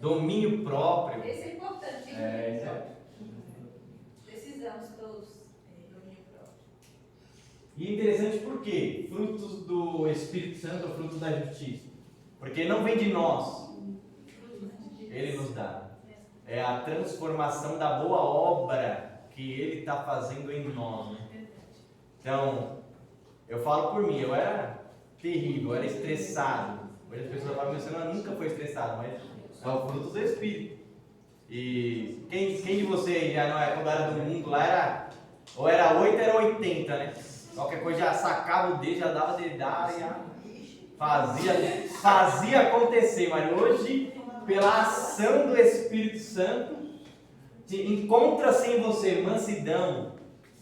domínio próprio. Esse é importante, hein? Precisamos todos de domínio próprio. E interessante porque frutos do Espírito Santo, frutos da justiça. Porque não vem de nós, Ele nos dá. É a transformação da boa obra que Ele está fazendo em nós. Né? Então, eu falo por mim, eu era terrível, eu era estressado. Hoje as pessoas falam, você nunca foi estressado, mas é o fruto do Espírito. E quem de vocês já não é, quando era do mundo lá, ou era 8 era 80, né? Qualquer coisa já sacava o dedo, já dava dedada, já fazia acontecer. Mas hoje, pela ação do Espírito Santo, encontra-se em você mansidão,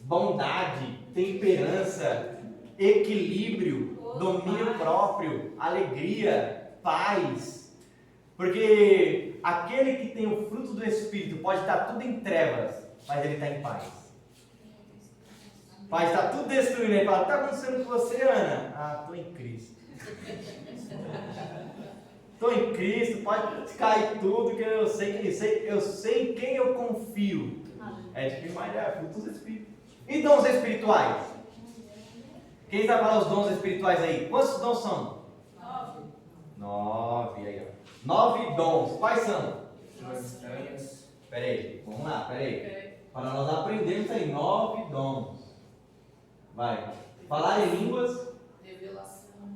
bondade, temperança, equilíbrio, domínio próprio, alegria, paz. Porque aquele que tem o fruto do Espírito pode estar tudo em trevas, mas ele está em paz. Pode estar tudo destruindo. Ele fala, o que está acontecendo com você, Ana? Ah, estou em Cristo. Estou em Cristo, pode cair tudo, que eu sei em quem eu confio. É de quem mais é frutos do Espírito. E dons espirituais? Quem vai falar os dons espirituais aí? Quantos dons são? 9 aí, ó. 9 dons. Quais são? Peraí, vamos lá, peraí. Para nós aprendermos aí, 9 dons. Vai. Falar em línguas. Revelação.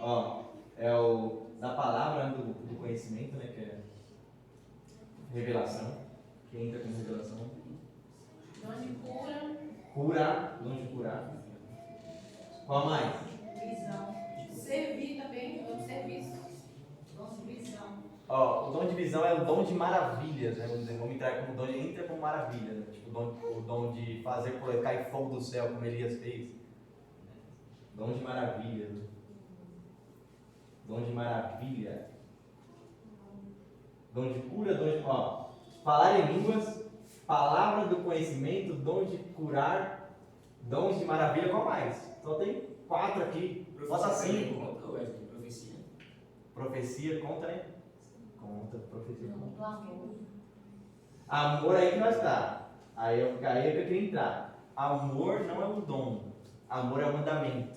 Ó, é o da palavra do conhecimento, né? Que é revelação. Que entra com revelação. Dom de cura. Curar, dom de curar. Qual mais? Visão. Servir também, dom de serviço. Dom de visão. Ó, o dom de visão é o dom de maravilhas, né? Vamos entrar como dom de entra como maravilha, né? Tipo o dom de fazer cair fogo do céu, como Elias fez. Dom de maravilha. Né? Dom de maravilha. Dom de cura, dom de. Ó, falar em línguas, palavra do conhecimento, dom de curar, dons de maravilha, qual mais? Só tem 4 aqui. Falta 5. Profecia. Profecia, conta, né? Conta, profecia. Do amor. Amor aí que nós está. Aí é que eu queria entrar. Amor não é um dom. Amor é um mandamento.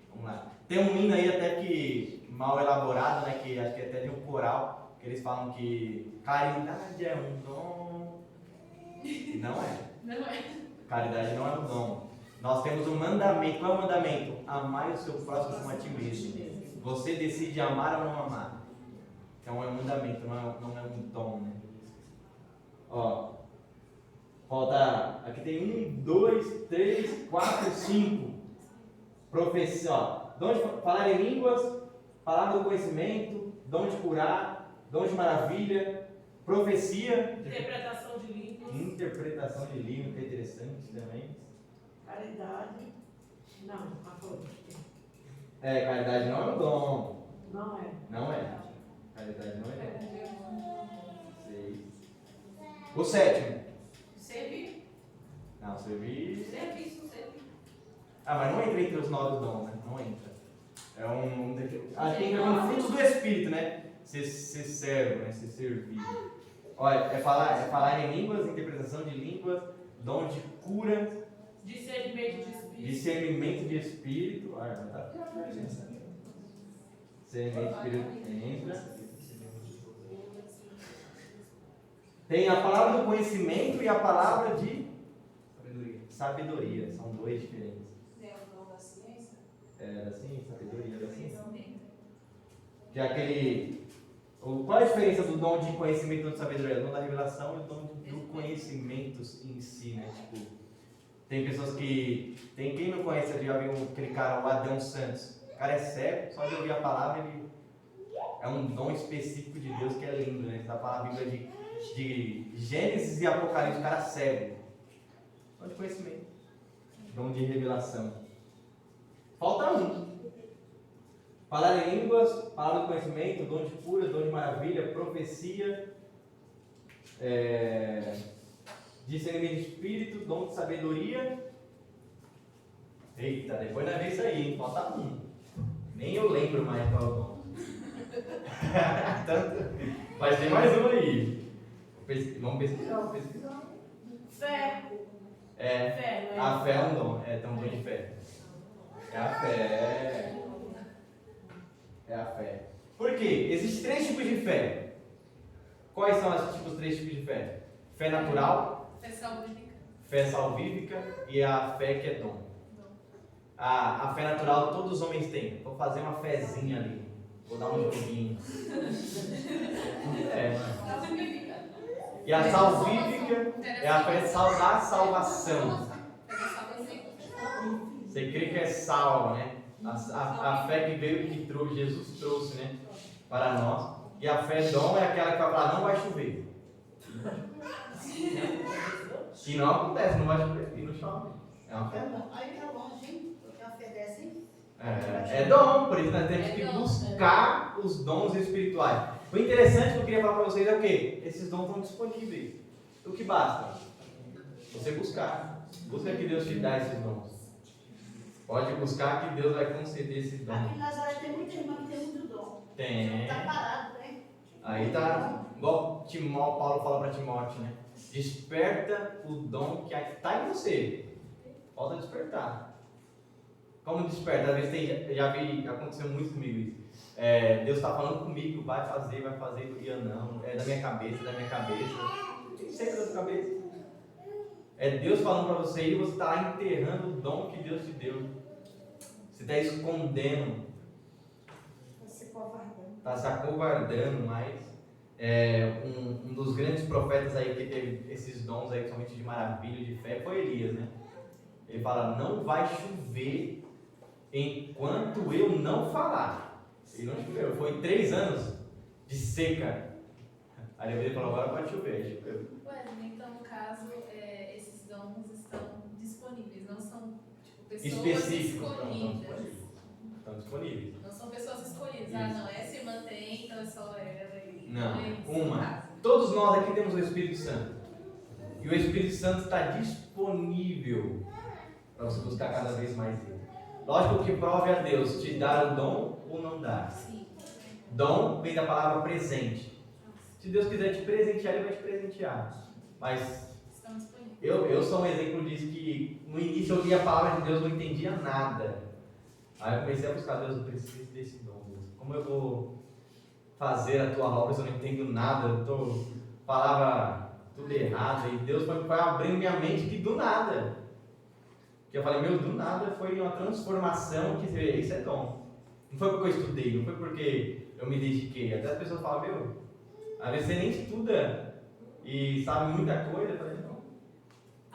Vamos lá. Tem um hino aí até que mal elaborado, né? Que acho que até de um coral, que eles falam que caridade é um dom. Não é. Não é. Caridade não é um dom. Nós temos um mandamento. Qual é o mandamento? Amar o seu próximo como a ti mesmo. Você decide amar ou não amar. Então é um mandamento, não é um dom, né? Ó, falta. Aqui tem 1, 2, 3, 4, 5. Profecia, ó. Dom de falar em línguas, palavra do conhecimento, dom de curar, dom de maravilha, profecia. Interpretação de línguas. Interpretação de línguas, que é interessante também. Caridade. Não, a flor. Caridade não é um dom. Não é. Não é. Caridade não é dom. 6. O 7º. Servir. Não, servir. Serviço, servir. Ah, mas não entra entre os 9 dons, né? Não entra. É tem que ver com frutos do Espírito, né? Ser servo, né? Ser servido. Olha, é falar em línguas, interpretação de línguas, dom de cura, Discernimento de espírito. discernimento de espírito. Olha, tá. Discernimento de espírito entra. Tem a palavra do conhecimento e a palavra de sabedoria. São 2 diferentes. É o dom da ciência? Da ciência, sabedoria da ciência. Que é aquele. Qual é a diferença do dom de conhecimento e do dom de sabedoria? O dom da revelação e o dom do conhecimento em si, né? Tipo, tem pessoas que. Tem quem não conhece, já viu aquele cara, o Adão Santos. O cara é cego, só de ouvir a palavra, ele. É um dom específico de Deus que é lindo, né? Está falando a Bíblia de Gênesis e Apocalipse, o cara cego. Dom de conhecimento. Dom de revelação. Falta 1. Falar em línguas, palavra do conhecimento, dom de cura, dom de maravilha, profecia, discernimento de espírito, dom de sabedoria. Eita, depois nós vemos isso aí, hein? Falta 1. Nem eu lembro mais qual é o dom. Tanto, mas tem mais um aí. Vamos pesquisar. Fé. É, Fé, não é? a fé é um dom. Tem um dom de fé. É a fé. É a fé. Por quê? Existem 3 tipos de fé. Quais são os 3 tipos de fé? Fé natural, Fé salvífica. fé salvífica e a fé que é dom. A fé natural todos os homens têm. Vou fazer uma fezinha ali. Vou dar um joguinho. Salvífica. E a salvífica é a fé da salvação. Você crê que é salvo, né? A fé que veio, que trouxe, Jesus trouxe, né? Para nós. E a fé dom é aquela que vai falar, não vai chover. E não acontece, não vai chover. E não chove. É uma fé. Aí tá longe, hein? Porque a fé desce, hein? É dom, por isso nós temos que buscar os dons espirituais. O interessante que eu queria falar para vocês é o quê? Esses dons estão disponíveis. O que basta? Você buscar. Busca que Deus te dá esses dons. Pode buscar que Deus vai conceder esses dons. Aqui em Nazaré tem muita irmã que tem muito dom. Tem. Tá parado, né? Aí tá, igual Paulo fala para Timóteo, né? Desperta o dom que está em você. Volta a despertar. Como desperta? Às vezes já vi, aconteceu muito comigo isso. Deus está falando comigo, vai fazer, e eu não. É da minha cabeça. Tem sempre da sua cabeça. É Deus falando para você e você está lá enterrando o dom que Deus te deu. Você está escondendo. Está se acovardando, mas um dos grandes profetas aí que teve esses dons aí, somente de maravilha, de fé, foi Elias, né? Ele fala, não vai chover enquanto eu não falar. E não choveu, foi 3 anos de seca. Aí ele falou, agora pode chover, aí choveu. Então, no caso, esses dons estão disponíveis, não são pessoas Específicos, escolhidas. Estão disponíveis. Não são pessoas escolhidas. Isso. Não, essa irmã tem, então é só ela. Não, é isso, uma. no caso. Todos nós aqui temos o Espírito Santo. E o Espírito Santo está disponível para você buscar cada vez mais ele. Lógico que prove a Deus te dar o dom ou não dar. Sim. Dom vem da palavra presente. Se Deus quiser te presentear, Ele vai te presentear. Mas Estão disponíveis. eu sou um exemplo disso que no início eu lia a palavra de Deus, não entendia nada. Aí eu comecei a buscar, Deus, eu preciso desse dom, Deus. Como eu vou fazer a tua obra se eu não entendo nada? Falava tudo errado. E Deus foi abrindo minha mente que do nada. Que eu falei, do nada foi uma transformação que isso é dom. Não foi porque eu estudei, não foi porque eu me dediquei. Até as pessoas falam, às vezes você nem estuda e sabe muita coisa. Eu falei,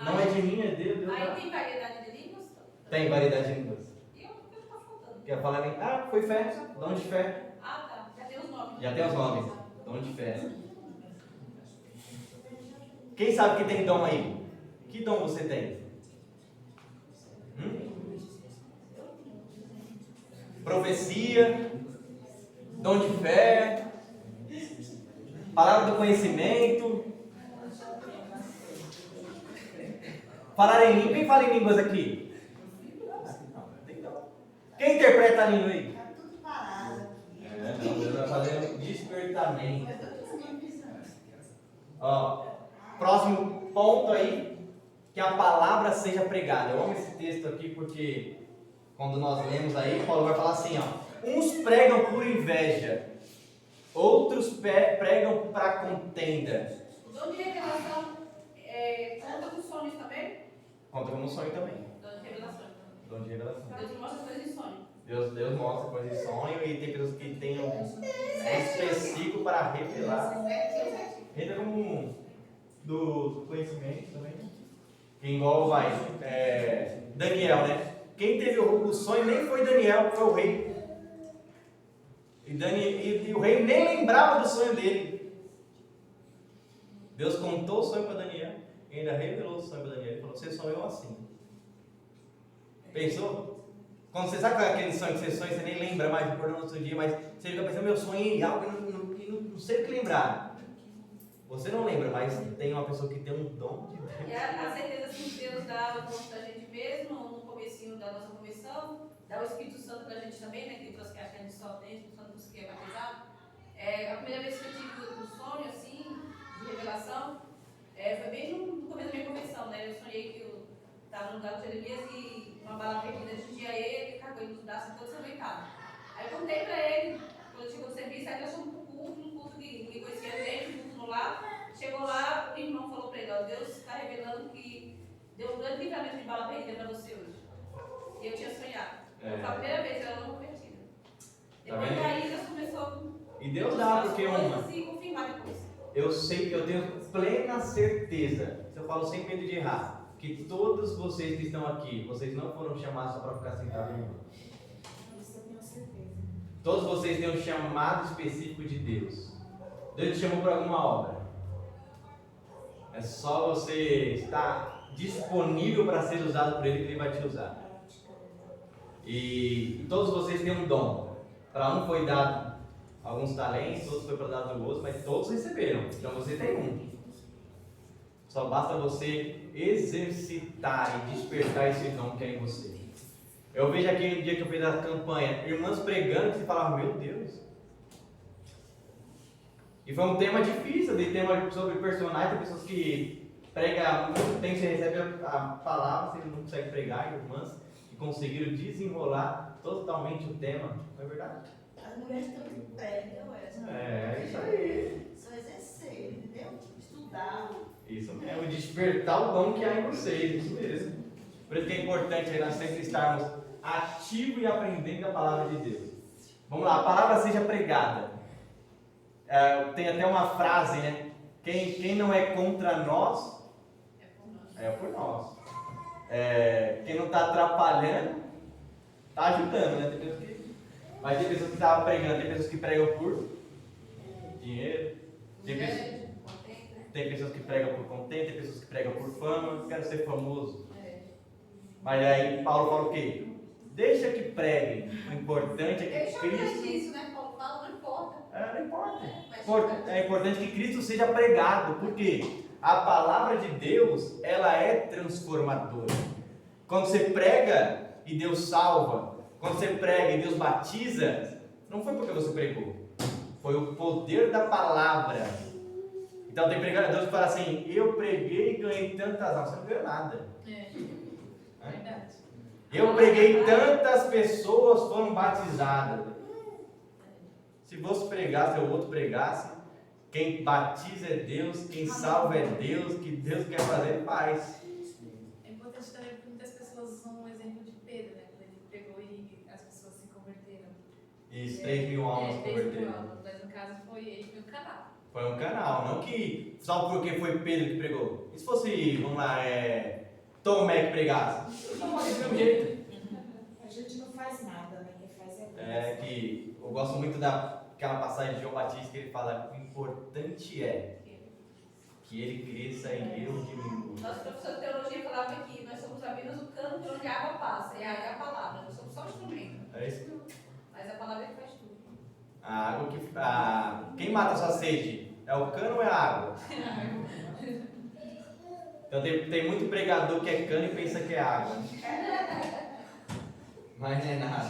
não é de mim, é Deus. Deus Aí tem variedade de línguas? Tem variedade de línguas. E o que está faltando? Quer falar foi fé, dom de fé. Tá. Já tem os nomes. Já tem os nomes. Dom de fé. Quem sabe que tem dom aí? Que dom você tem? Profecia, dom de fé, palavra do conhecimento, falar em língua. Quem fala em línguas aqui? Quem interpreta a língua aí? Tá tudo parado aqui. Não, Deus vai fazer um despertamento. Ó, próximo ponto aí, que a palavra seja pregada. Eu amo esse texto aqui porque quando nós lemos aí, Paulo vai falar assim, uns pregam por inveja, outros pregam para contenda. O dom de revelação conta com sonhos também? Conta como sonho também. Dom de revelação. Dom de revelação. Deus mostra as coisas em sonho. Deus mostra coisas em sonho e tem pessoas que têm um específico para revelar. Entra como do conhecimento também. Igual Daniel, né? Quem teve o sonho nem foi Daniel, foi o rei. E o rei nem lembrava do sonho dele. Deus contou o sonho para Daniel e ainda revelou o sonho para Daniel. Ele falou, você sonhou assim. Pensou? Quando você sabe aquele sonho que você sonha, você nem lembra mais, acordou no outro dia, mas você fica pensando, meu sonho em algo e não sei o que lembrar. Você não lembra, mas tem uma pessoa que tem um dom de Deus. E a certeza que Deus dá o dom da gente mesmo, no comecinho da nossa comissão, dá o Espírito Santo pra gente também, né? Que tem pessoas que acham que a gente só tem, só não que é batizado. A primeira vez que eu tive um sonho, assim, de revelação, foi bem no começo da minha conversão, né? Eu sonhei que eu estava no lugar do Jeremias e uma bala perdida atingia ele, cagou ele nos braços todo sangrentado. Aí eu contei pra ele, quando eu chegou no serviço, aí ele achou um culto que ninguém conhecia a gente, um culto no lar. Chegou lá, o irmão falou pra ele, ó, Deus está revelando que deu um grande livramento de bala perdida pra você hoje. E eu tinha sonhado. Foi a primeira vez que eu era não convertida. Depois daí, Deus começou E Deus dá, porque coisas e confirmar depois. eu sei, eu tenho plena certeza, eu falo sem medo de errar, que todos vocês que estão aqui, vocês não foram chamados só para ficar sentados no banco. Isso eu tenho certeza. Todos vocês têm um chamado específico de Deus. Deus te chamou para alguma obra. É só você estar disponível para ser usado por Ele que Ele vai te usar. E todos vocês têm um dom. Para um foi dado alguns talentos, outros foi para dar do outro, mas todos receberam. Então você tem um. Só basta você exercitar e despertar esse dom que é em você. Eu vejo aquele dia que eu fiz a campanha, irmãs pregando, que você falava, meu Deus. E foi um tema difícil, de tema sobre personagens, tem pessoas que pregam muito tempo, você recebe a palavra, você não consegue pregar, irmãs que conseguiram desenrolar totalmente o tema, não é verdade? As mulheres também pregam, É isso aí. só exercer, entendeu? Estudar. Isso mesmo, despertar o dom que há em vocês, isso mesmo. Por isso que é importante nós sempre estarmos ativos e aprendendo a palavra de Deus. Vamos lá, a palavra seja pregada. Tem até uma frase, né? Quem não é contra nós, é por nós. Quem não está atrapalhando, está ajudando, né? Mas tem pessoas que estavam pregando, tem pessoas que pregam por dinheiro, tem pessoas que pregam por contento, tem pessoas que pregam por fama, quero ser famoso. Mas aí Paulo fala o quê? Deixa que preguem, o importante é que Cristo... Isso, né? Paulo fala, não importa. Não importa. É importante que Cristo seja pregado, porque a palavra de Deus, ela é transformadora. Quando você prega e Deus salva, quando você prega e Deus batiza, não foi porque você pregou, foi o poder da palavra. Então tem pregadores que falam assim, eu preguei e ganhei tantas almas, você não ganhou nada. Verdade. Eu preguei, tantas pessoas foram batizadas. Se você pregasse ou outro pregasse, quem batiza é Deus, quem salva é Deus, o que Deus quer fazer, Ele faz. É importante também porque muitas pessoas usam o exemplo de Pedro, né? Quando ele pregou e as pessoas se converteram. Isso, 3.000 almas se 3.000 converteram. almas, mas no caso foi ele, foi um canal. Foi um canal, não que só porque foi Pedro que pregou. E se fosse, vamos lá, Tomé que pregasse? Não pode ser do mesmo jeito. A gente não faz nada, né? Quem faz é Deus. Que eu gosto muito daquela passagem de João Batista que ele fala: o importante é que ele cresça e eu diminua. Nosso professor de teologia falava que nós somos apenas o cano de onde a água passa, e a água é a palavra, nós somos só o instrumento. É isso mesmo. Mas a palavra é que faz tudo. A água que. Quem mata a sua sede? É o cano ou é a água? Então tem muito pregador que é cano e pensa que é água. Mas não é nada.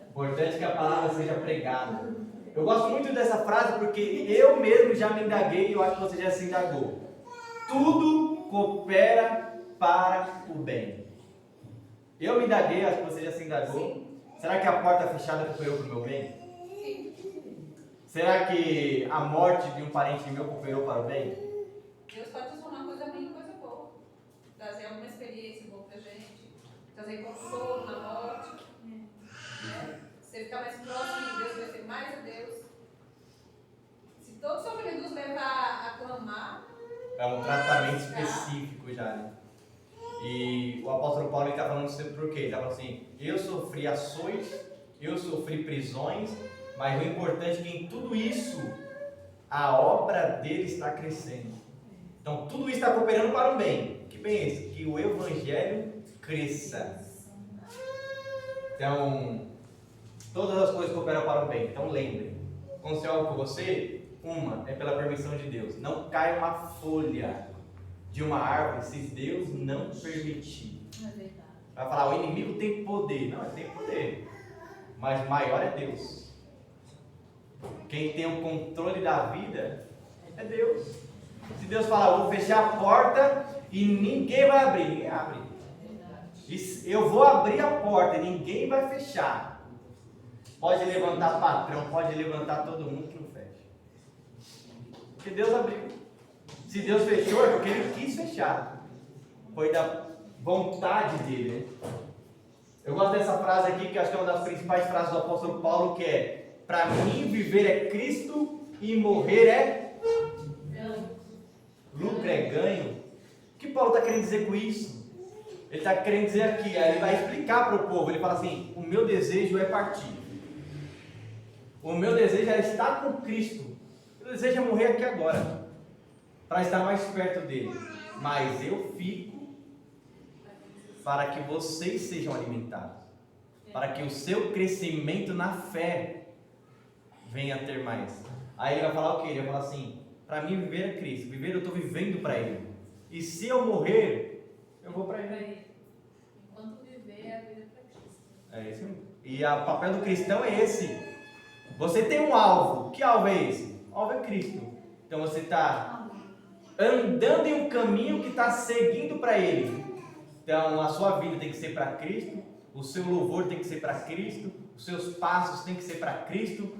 Importante que a palavra seja pregada. Eu gosto muito dessa frase porque eu mesmo já me indaguei e eu acho que você já se indagou. Tudo coopera para o bem. Eu me indaguei, acho que você já se indagou. Sim. Será que a porta fechada cooperou para o meu bem? Sim. Será que a morte de um parente meu cooperou para o bem? Deus pode transformar coisa ruim em coisa boa. Trazer alguma experiência boa pra gente. Trazer consolo na morte. Você ficar mais próximo de Deus, conhecer mais a Deus. Se todo sofrimento nos levar a clamar, É um tratamento específico já, né? E o apóstolo Paulo está falando isso por quê? Ele está falando assim, eu sofri açoites, eu sofri prisões, mas o importante é que em tudo isso, a obra dele está crescendo. Então, tudo isso está cooperando para o bem. Que bem é esse? Que o evangelho cresça. Então, todas as coisas cooperam para o bem. Então, lembre, quando você olha por você, uma é pela permissão de Deus. Não cai uma folha de uma árvore se Deus não permitir. Não é verdade. Vai falar, o inimigo tem poder. Não, ele tem poder. Mas maior é Deus. Quem tem o controle da vida é Deus. Se Deus falar, eu vou fechar a porta e ninguém vai abrir, ninguém abre. Eu vou abrir a porta e ninguém vai fechar. Pode levantar patrão, pode levantar todo mundo que não fecha. Porque Deus abriu. Se Deus fechou é porque Ele quis fechar. Foi da vontade dele, né? Eu gosto dessa frase aqui, que acho que é uma das principais frases do apóstolo Paulo, que é: para mim viver é Cristo e morrer é lucro, é ganho. O que Paulo está querendo dizer com isso? Ele está querendo dizer aqui, aí ele vai explicar para o povo, ele fala assim: o meu desejo é partir. O meu desejo é estar com Cristo. O meu desejo é morrer aqui agora, para estar mais perto dele. Mas eu fico para que vocês sejam alimentados, para que o seu crescimento na fé venha a ter mais. Aí ele vai falar o quê? Ele vai falar assim: para mim viver é Cristo, viver eu estou vivendo para Ele, e se eu morrer, eu vou para Ele. Enquanto viver, a vida é para Cristo. É isso mesmo. E o papel do cristão é esse. Você tem um alvo. Que alvo é esse? O alvo é Cristo. Então você está andando em um caminho que está seguindo para Ele. Então a sua vida tem que ser para Cristo, o seu louvor tem que ser para Cristo, os seus passos tem que ser para Cristo,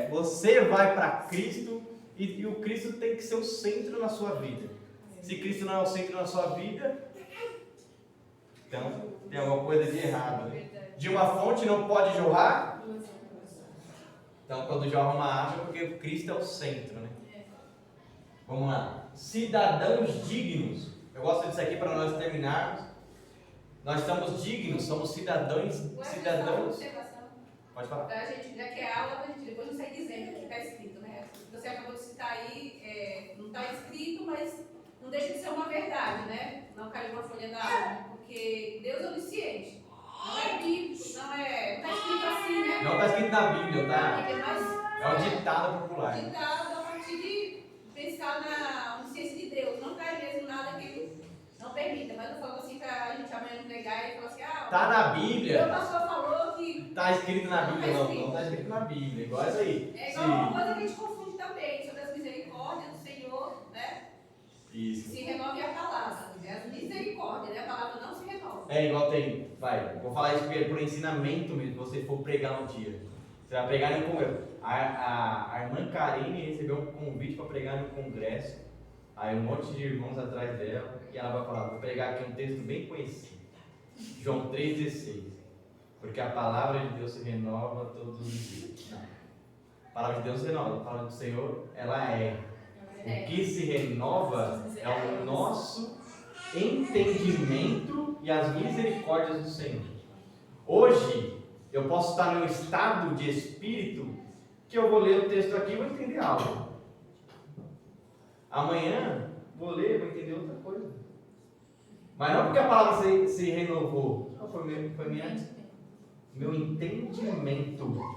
você vai para Cristo e o Cristo tem que ser o centro na sua vida. Se Cristo não é o centro na sua vida, então tem alguma coisa de errado. Né? De uma fonte não pode jorrar. Então quando jorra uma água é porque Cristo é o centro, né? Vamos lá. Cidadãos dignos. Eu gosto disso aqui para nós terminarmos. Nós estamos dignos, somos cidadãos. Pode falar. A gente, já que é aula, a gente depois não sai dizendo o que está escrito, né? Você acabou de citar aí, não está escrito, mas não deixa de ser uma verdade, né? Não caiu uma folha da aula, porque Deus é onisciente. Não é bíblico, não está escrito assim, né? Não está escrito na Bíblia, tá? Mas É um ditado popular. ditado a partir de pensar na onisciência de Deus. Não cai mesmo nada que Ele não permita. Mas eu falo assim para a gente amanhã não pregar e falar assim: Tá na Bíblia. meu pastor falou que. Está escrito na Bíblia, não está escrito na Bíblia. Igual isso aí. É igual uma coisa que a gente confunde também, sobre as misericórdias do Senhor, né? Isso. Se renove a palavra. É as misericórdias, né? A palavra não se renova. É igual tem, vou falar isso por ensinamento mesmo, se você for pregar um dia. Você vai pregar no congresso. A irmã Karine recebeu um convite para pregar no congresso. Aí um monte de irmãos atrás dela. E ela vai falar: vou pregar aqui um texto bem conhecido. João 3,16. Porque a palavra de Deus se renova todos os dias. Não. A palavra de Deus se renova. A palavra do Senhor, ela é. O que se renova é o nosso entendimento e as misericórdias do Senhor. Hoje, eu posso estar num estado de espírito que eu vou ler o texto aqui e vou entender algo. Amanhã, vou ler e vou entender outra coisa. Mas não porque a palavra se renovou. Não, foi meu entendimento.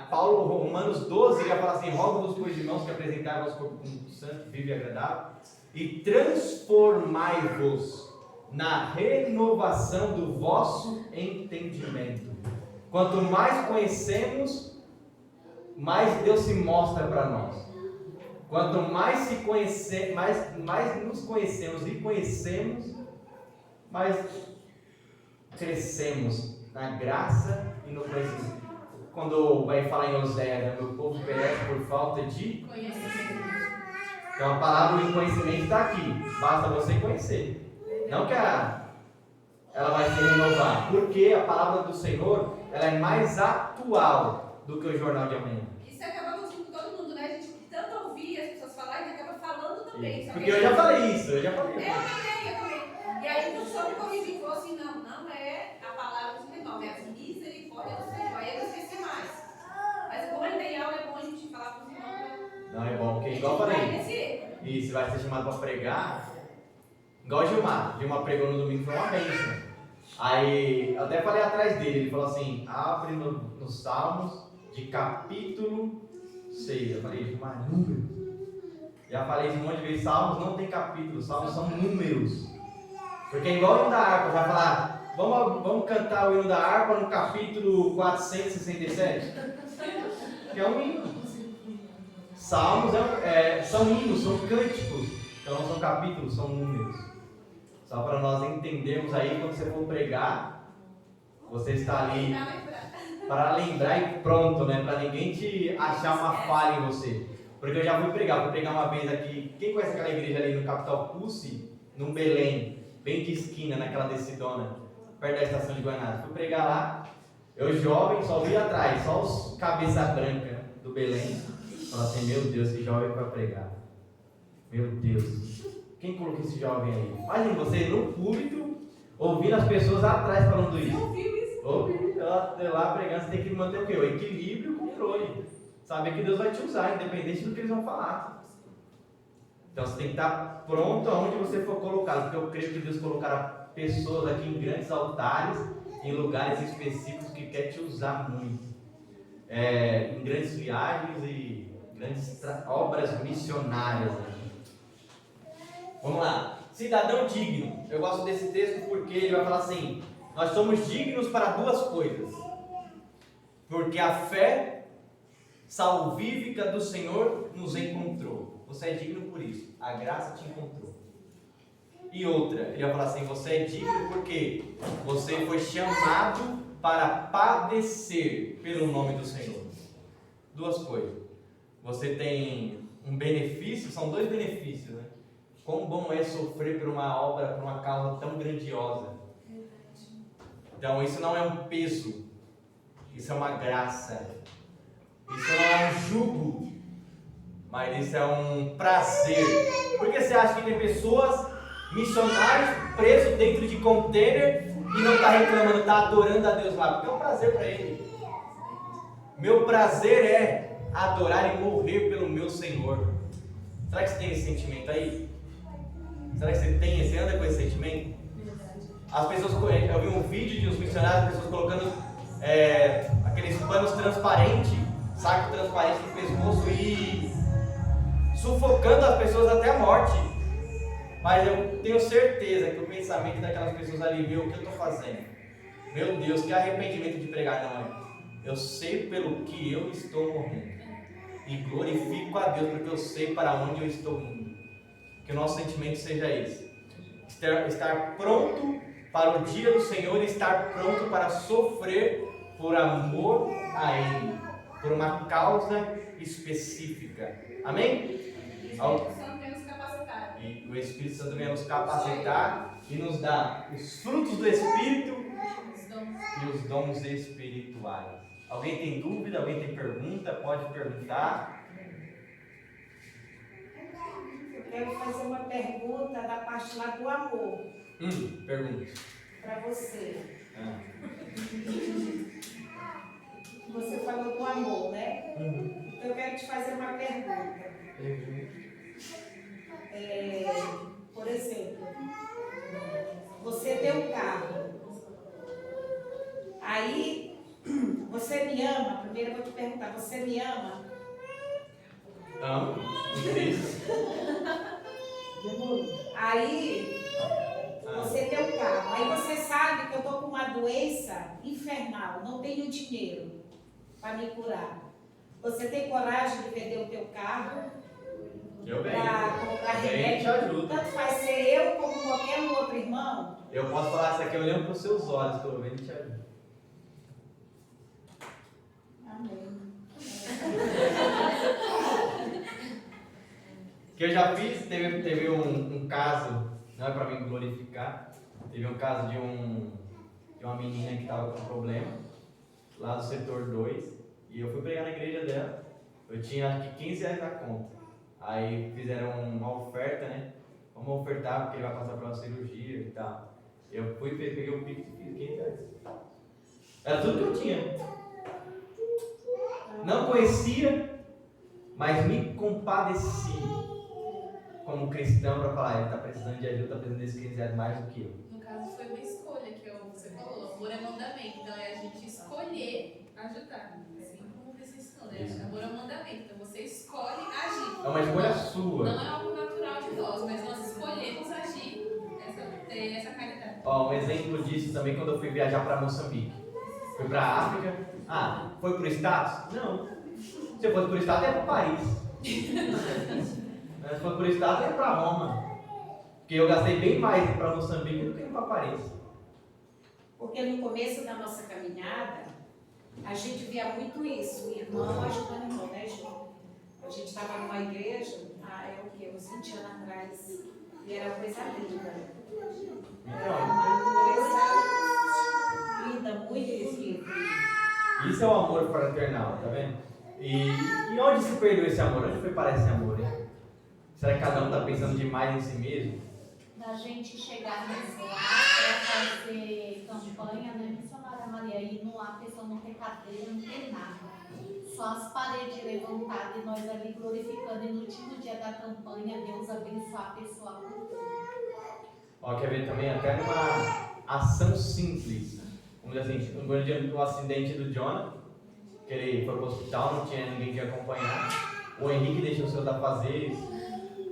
Paulo, Romanos 12, ele vai falar assim: rogo-vos, pois, irmãos, que apresentai vosso corpo como santo, vivo e agradável, e transformai-vos na renovação do vosso entendimento. Quanto mais conhecemos, mais Deus se mostra para nós. Quanto mais se conhecer, mais nos conhecemos e conhecemos, mais crescemos na graça e no conhecimento. Quando vai falar em Oséias, né? Meu povo perece por falta de conhecimento. Então a palavra de conhecimento está aqui. Basta você conhecer. Não que ela vai se renovar. Porque a palavra do Senhor, ela é mais atual do que o jornal de amanhã. Isso acaba acontecendo com todo mundo, né? A gente tanto ouvir as pessoas falarem que acaba falando também. Porque eu já falei isso, Eu também. E aí o senhor me corrigiu e falou assim: não é a palavra do Senhor, é as misericórdias do Senhor. Aí eu esqueci mais. Mas como ele tem aula, é bom a gente falar com os irmãos. Não, é bom, porque igual eu falei. E você vai ser chamado para pregar. Igual o Gilmar. Gilmar pregou no domingo, foi uma bênção. Aí, eu até falei atrás dele, ele falou assim: abre nos Salmos de capítulo 6. Eu falei: Gilmar, números. Já falei isso um monte de vezes: Salmos não tem capítulo, Salmos são números. Porque é igual o hino da harpa, vai falar: vamos cantar o hino da harpa no capítulo 467. que é um hino. Salmos são hinos, são cânticos. Então não são capítulos, são números. Só para nós entendermos aí, quando você for pregar, você está ali para lembrar e pronto, né? Para ninguém te achar uma falha em você. Porque eu já fui pregar uma vez aqui. Quem conhece aquela igreja ali no Capital Pulse, no Belém, bem de esquina, naquela descidona, perto da estação de Guanás. Fui pregar lá, eu jovem, só vi atrás, só os cabeça branca do Belém. Falei assim, meu Deus, esse jovem vai pregar. Meu Deus, quem colocou esse jovem aí? Imagina você no púlpito, ouvindo as pessoas atrás falando isso. Você ouviu isso? Ouvi, lá pregando, você tem que manter o quê? O equilíbrio e o controle. Saber que Deus vai te usar, independente do que eles vão falar. Então você tem que estar pronto aonde você for colocado, porque eu creio que Deus colocará pessoas aqui em grandes altares, em lugares específicos que quer te usar muito. Em grandes viagens e grandes obras missionárias. Vamos lá. Cidadão digno. Eu gosto desse texto porque ele vai falar assim: nós somos dignos para duas coisas. Porque a fé salvífica do Senhor nos encontrou. Você é digno por isso. A graça te encontrou. E outra, ele vai falar assim: você é digno porque você foi chamado para padecer pelo nome do Senhor. Duas coisas. Você tem um benefício, são dois benefícios, né? Quão bom é sofrer por uma obra, por uma causa tão grandiosa. Então isso não é um peso, isso é uma graça. Isso não é um jugo, mas isso é um prazer. Por que você acha que tem pessoas, missionários, presos dentro de container e não está reclamando, está adorando a Deus lá? Porque é um prazer para ele. Meu prazer é adorar e morrer pelo meu Senhor. Será que você tem esse sentimento aí? Será que você anda com esse sentimento? As pessoas, eu vi um vídeo de uns missionários, pessoas colocando aqueles panos transparentes, saco transparente no pescoço e sufocando as pessoas até a morte. Mas eu tenho certeza que o pensamento daquelas pessoas ali, viu, o que eu estou fazendo? Meu Deus, que arrependimento de pregar, não é? Eu sei pelo que eu estou morrendo. E glorifico a Deus porque eu sei para onde eu estou indo. Que o nosso sentimento seja esse. Estar pronto para o dia do Senhor e estar pronto para sofrer por amor a Ele. Por uma causa específica. Amém? O Espírito Santo vem nos capacitar. E o Espírito Santo vem nos capacitar e nos dar os frutos do Espírito e os dons espirituais. Alguém tem dúvida? Alguém tem pergunta? Pode perguntar. Eu quero fazer uma pergunta da parte lá do amor. Pergunta. Para você. Você falou do amor, né? Então eu quero te fazer uma pergunta. Por exemplo, você tem um carro. Aí, você me ama? Primeiro eu vou te perguntar, você me ama? Amo. Aí, você tem um carro. Aí você sabe que eu estou com uma doença infernal. Não tenho dinheiro para me curar. Você tem coragem de vender o teu carro? Para comprar remédio? Te ajudo. Tanto faz ser eu como qualquer outro irmão? Eu posso falar isso aqui olhando para os seus olhos, pelo menos te ajudo. Amém. Que eu já fiz, teve um caso, não é para mim glorificar, teve um caso de uma menina que estava com problema, lá do setor 2, e eu fui pregar na igreja dela, eu tinha acho que 15 reais na conta, aí fizeram uma oferta, né, vamos ofertar porque ele vai passar por uma cirurgia e tal, eu fui, peguei o Pix e fiz 15 reais, era tudo que eu tinha, não conhecia, mas me compadeci como cristão para falar, ele está precisando de ajuda, está precisando desses 15 reais mais do que eu. No caso, foi uma escolha que você falou. Amor é mandamento. Então, é a gente escolher ajudar. Assim como você ensinou, né? Amor é um mandamento. Então, você escolhe agir. É uma escolha sua. Não é algo natural de nós, mas nós escolhemos agir, ter essa caridade. Ó, um exemplo disso também quando eu fui viajar para Moçambique. Fui para a África. Foi pro status? Não. Se eu fosse por estado, eu ia para Paris. Se fosse por estado, eu ia para Roma. Porque eu gastei bem mais para Moçambique do que para Paris. Porque no começo da nossa caminhada, a gente via muito isso, irmão ajudando irmão, né, João? A gente estava numa igreja, é o quê? Uns 20 anos atrás, e era coisa linda. Linda, muito difícil. Isso é o amor fraternal, tá vendo? E onde se perdeu esse amor? Onde foi parar esse amor, hein? Será que cada um está pensando demais em si mesmo? Da gente chegar nesse lá para fazer campanha, né, missionária Maria, e não, a pessoa não tem cadeira, não tem nada. Só as paredes levantadas e nós ali glorificando. E no último dia da campanha, Deus abençoar a pessoa com tudo. Ó, quer ver também até numa ação simples. Vamos dizer assim, no dia do acidente do Jonah, que ele foi para o hospital, não tinha ninguém que acompanhar. O Henrique deixou seus afazeres,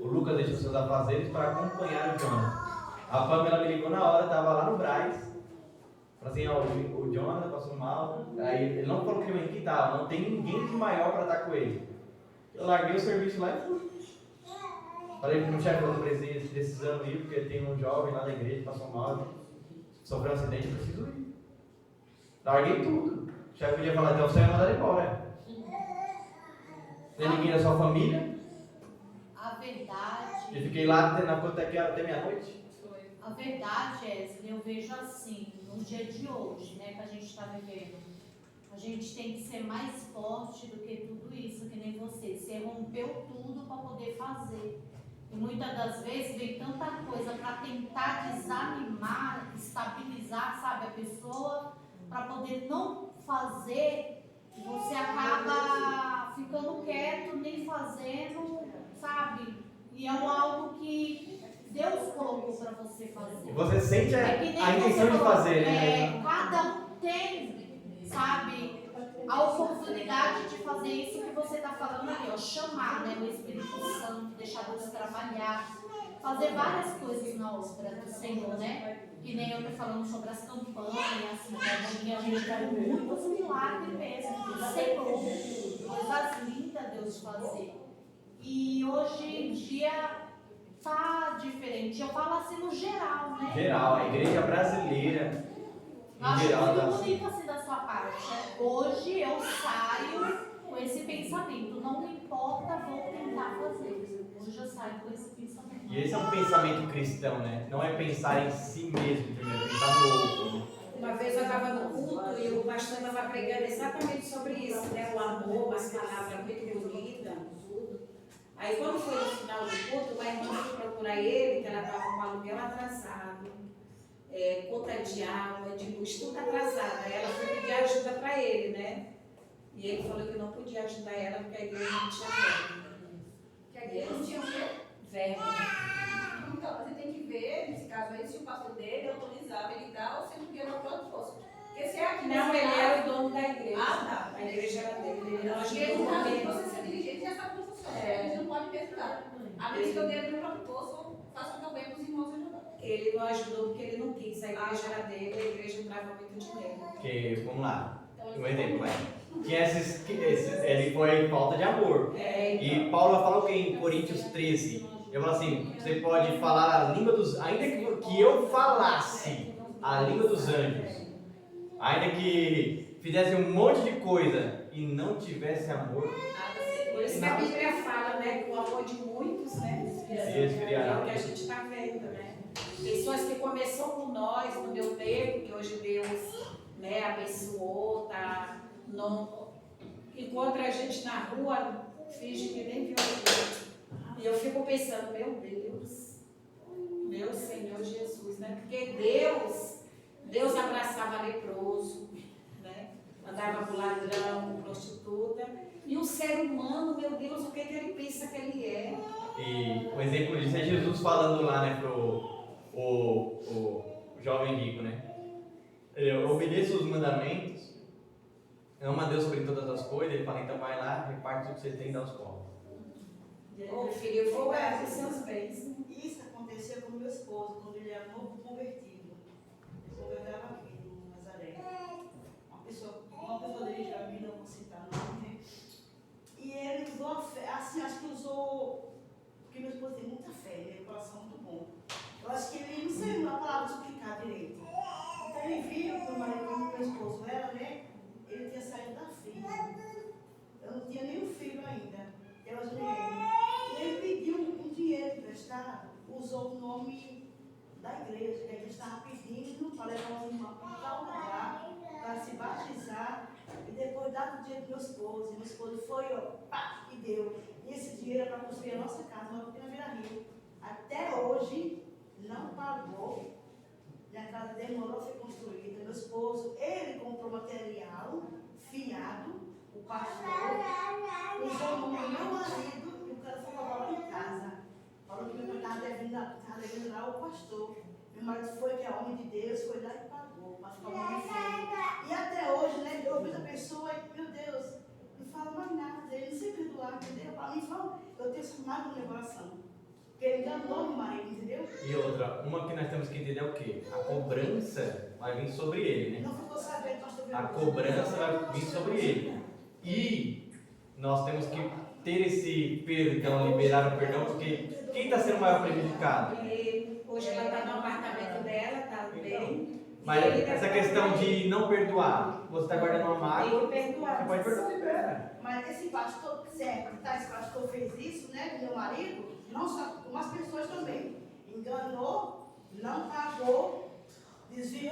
o Lucas deixou seus afazeres para acompanhar o Jonah. A Pamela me ligou na hora, estava lá no Braz. Falou assim, ó, o Jonah passou mal. Aí ele não falou que o Henrique estava, não tem ninguém de maior para estar com ele. Eu larguei o serviço lá e fui. Falei pro meu chefe, eu precisando ir, porque tem um jovem lá da igreja que passou mal, sofreu um acidente, eu preciso ir. Larguei tudo. O chefe podia falar, então você vai mandar embora. Tem ninguém da sua família. A verdade. E fiquei lá até meia-noite. A verdade, Wesley, eu vejo assim, no dia de hoje, né, que a gente está vivendo, a gente tem que ser mais forte do que tudo isso, que nem você. Você rompeu tudo para poder fazer. E muitas das vezes vem tanta coisa para tentar desanimar, estabilizar, sabe, a pessoa, para poder não fazer, você acaba ficando quieto, nem fazendo, sabe? E é algo que Deus colocou para você fazer. E você sente É que nem a intenção você de falou, fazer, né? Cada um tem, sabe, a oportunidade de fazer isso que você está falando ali, ó, chamar, né, o Espírito Santo, deixar Deus trabalhar, fazer várias coisas na obra do Senhor, né? Que nem eu estou falando sobre as campanhas, assim, né? A gente viu muitos milagres mesmo do Senhor, coisas lindas Deus de fazer. E hoje em dia tá diferente. Eu falo assim no geral, né? Geral, a igreja brasileira, em Acho geral, muito tá assim. bonito assim da sua parte. Hoje eu saio com esse pensamento. Não me importa, vou tentar fazer. Hoje eu saio com esse pensamento. E esse é um pensamento cristão, né? Não é pensar em si mesmo primeiro, pensar no outro. Uma vez eu estava no culto e o pastor estava pregando exatamente sobre isso, né? O amor, umas palavras muito bonitas. Aí quando foi no final do culto, uma irmã foi procurar ele, que ela estava com o aluguel atrasado, conta de água, de luz, tudo atrasado. Aí ela foi pedir ajuda para ele, né? E ele falou que não podia ajudar ela porque a igreja não tinha verba. Que a igreja não tinha o quê? Verba. Então, você tem que ver, nesse caso aí, se o pastor dele autorizava ele dar ou se ele podia dar para outro posto. Porque se é aqui Não, ele era o dono da igreja. Ah, tá. A igreja era dele. Ele não Porque ajudou no caso de ninguém. você ser dirigente, já sabe como funciona. A gente não pode pescar. A menos que eu dê no próprio poço, faça uma campanha para os irmãos ajudar. Ele não ajudou porque ele não quis. A igreja era dele, a igreja entrava muito dinheiro. Porque, vamos lá, um exemplo, tinha ele foi falta de amor. E Paulo fala o que em Coríntios 13? Eu falo assim, você pode falar a língua dos... Ainda que eu falasse a língua dos anjos, ainda que fizesse um monte de coisa e não tivesse amor, Por isso que a Bíblia fala, né, que o amor de muitos, né, se esfriará. é o que a gente está vendo, né? Pessoas que começou com nós no meu tempo, que hoje Deus, né, abençoou, tá? Não encontra a gente na rua, finge que nem viu aquilo. E eu fico pensando, meu Deus, meu Senhor Jesus, né? Porque Deus abraçava leproso, né? Andava com ladrão, com prostituta. E o ser humano, meu Deus, o que ele pensa que ele é? E o exemplo disso é Jesus falando lá, né, pro o jovem rico, né? Ele obedeça os mandamentos, ama Deus sobre todas as coisas. Ele fala, então vai lá, reparte o que você tem e dá aos pobres. Ô filho, eu vou guardar os seus bens. Isso aconteceu com meu esposo, quando ele era novo convertido. Ele convertava aqui no Nazaré. Uma pessoa da igreja, a vida, não vou citar o nome. E E ele usou a fé, assim, acho que usou, porque meu esposo tem muita fé, né? O coração muito bom. Eu acho que ele não sei a palavra explicar direito. Então ele viu que o marido, como meu esposo era, né? Ele tinha saído da filha. Eu não tinha nenhum filho ainda. Eu ajoelhei. E ele pediu um dinheiro emprestado, usou o nome da igreja, que a igreja estava pedindo para levar os irmãos para tal lugar, para se batizar. E depois dado o dinheiro do meu esposo. E meu esposo foi, ó, pá, e deu. E esse dinheiro é para construir a nossa casa, uma pequena Beira-Rio. Até hoje, não pagou. Minha casa demorou a ser construída. Meu esposo, ele comprou material, fiado, o pastor, usou o nome do meu marido e o cara foi roubar lá em casa. Falou que meu pai estava devendo lá o pastor. Meu marido foi, que é homem de Deus, foi lá e pagou, mas ficou muito feio. E até hoje, né, eu vejo a pessoa e, meu Deus, não fala mais nada, ele não se perdoar, entendeu? Para mim, eu tenho esse mal no meu coração. Porque ele enganou meu marido, entendeu? E outra, uma que nós temos que entender é o quê? A cobrança vai vir sobre ele, né? Não ficou sabendo, pastor. A cobrança vai vir sobre ele. E nós temos que ter esse perdão, liberar o perdão, porque quem está sendo o maior prejudicado? E hoje ela está no apartamento dela, está bem. Mas E ele essa tá questão de não perdoar, você está guardando uma mágoa, Tem que perdoar. você pode perdoar, libera. Mas esse pastor, certo, tá, esse pastor fez isso, né, do meu marido, não só, como as pessoas também. Enganou, não pagou, desviou